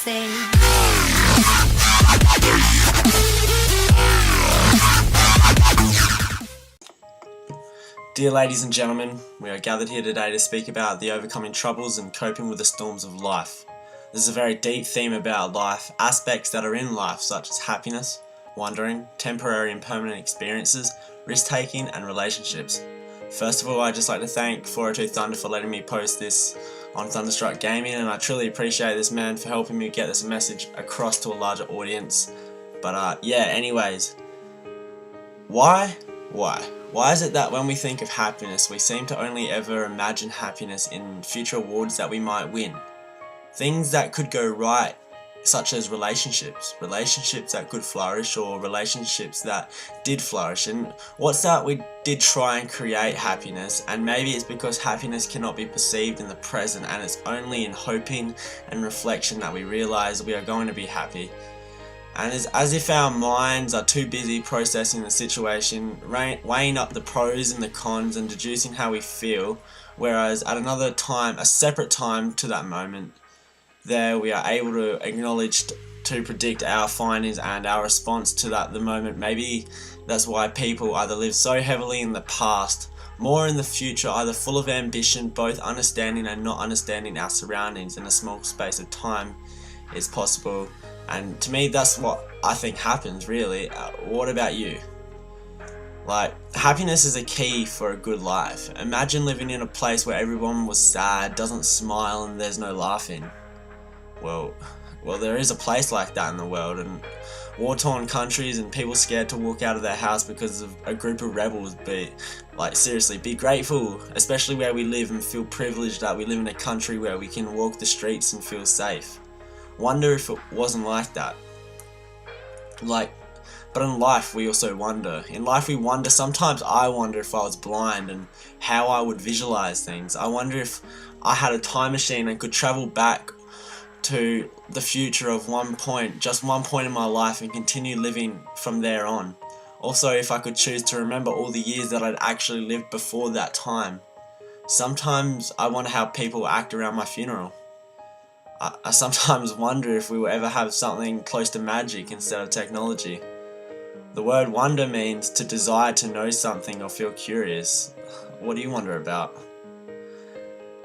say. Dear ladies and gentlemen, we are gathered here today to speak about the overcoming troubles and coping with the storms of life. This is a very deep theme about life, aspects that are in life such as happiness, wandering, temporary and permanent experiences, risk-taking and relationships. First of all, I'd just like to thank 402 Thunder for letting me post this on Thunderstruck Gaming, and I truly appreciate this man for helping me get this message across to a larger audience. But anyways, why? Why is it that when we think of happiness, we seem to only ever imagine happiness in future awards that we might win? Things that could go right, such as relationships that could flourish, or relationships that did flourish. And what's that? We did try and create happiness, and maybe it's because happiness cannot be perceived in the present, and it's only in hoping and reflection that we realize we are going to be happy. And it's as if our minds are too busy processing the situation, weighing up the pros and the cons and deducing how we feel, whereas at another time, a separate time to that moment, there we are able to acknowledge to predict our findings and our response to that the moment. Maybe that's why people either live so heavily in the past, more in the future, either full of ambition, both understanding and not understanding our surroundings in a small space of time is possible. And to me, that's what I think happens, really. What about you? Like, happiness is a key for a good life. Imagine living in a place where everyone was sad, doesn't smile, and there's no laughing. Well, there is a place like that in the world, and war-torn countries and people scared to walk out of their house because of a group of rebels. Seriously, be grateful, especially where we live, and feel privileged that we live in a country where we can walk the streets and feel safe. Wonder if it wasn't like that. But in life we also wonder. In life we wonder. Sometimes I wonder if I was blind and how I would visualize things. I wonder if I had a time machine and could travel back to the future of just one point in my life, and continue living from there on. Also, if I could choose to remember all the years that I'd actually lived before that time. Sometimes I wonder how people act around my funeral. I sometimes wonder if we will ever have something close to magic instead of technology. The word wonder means to desire to know something or feel curious. What do you wonder about?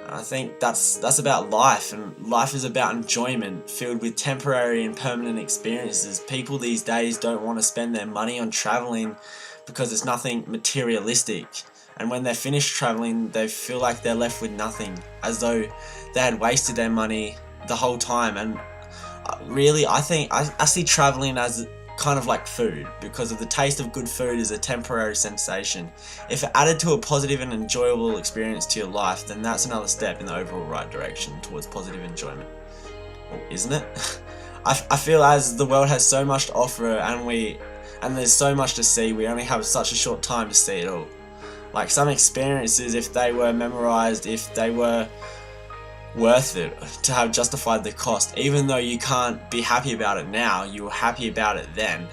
I think that's about life, and life is about enjoyment, filled with temporary and permanent experiences. People these days don't want to spend their money on traveling because it's nothing materialistic. And when they're finished traveling, they feel like they're left with nothing, as though they had wasted their money the whole time. And really, I think I see traveling as kind of like food, because of the taste of good food is a temporary sensation. If it added to a positive and enjoyable experience to your life, then that's another step in the overall right direction towards positive enjoyment, isn't it? I feel as the world has so much to offer, and there's so much to see, we only have such a short time to see it all. Like, some experiences, if they were memorized, if they were worth it to have justified the cost, even though you can't be happy about it now, you were happy about it then.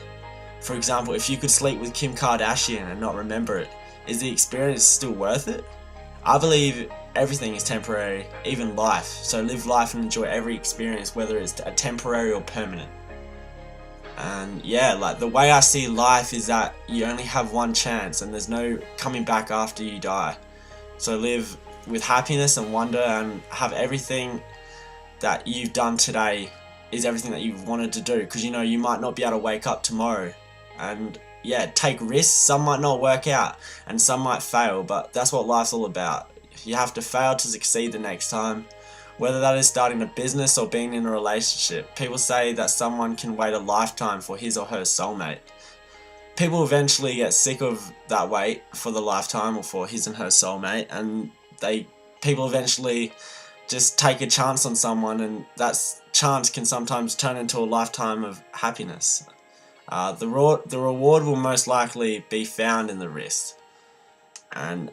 For example, if you could sleep with Kim Kardashian and not remember it, is the experience still worth it? I believe everything is temporary, even life, so live life and enjoy every experience, whether it's a temporary or permanent. And the way I see life is that you only have one chance, and there's no coming back after you die. So live with happiness and wonder, and have everything that you've done today is everything that you've wanted to do, because you might not be able to wake up tomorrow. And take risks. Some might not work out and some might fail, but that's what life's all about. You have to fail to succeed the next time, whether that is starting a business or being in a relationship. People say that someone can wait a lifetime for his or her soulmate. People eventually get sick of that wait for the lifetime or for his and her soulmate, and people eventually just take a chance on someone, and that chance can sometimes turn into a lifetime of happiness. The reward will most likely be found in the risk. And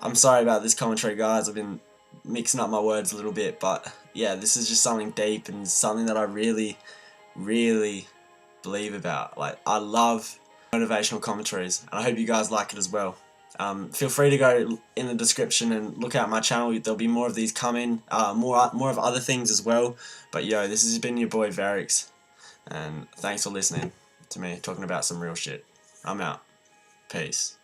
I'm sorry about this commentary, guys. I've been mixing up my words a little bit, but this is just something deep and something that I really, really believe about. I love motivational commentaries, and I hope you guys like it as well. Feel free to go in the description and look out my channel. There'll be more of these coming, more of other things as well. But yo, this has been your boy Varix, and thanks for listening to me talking about some real shit. I'm out. Peace.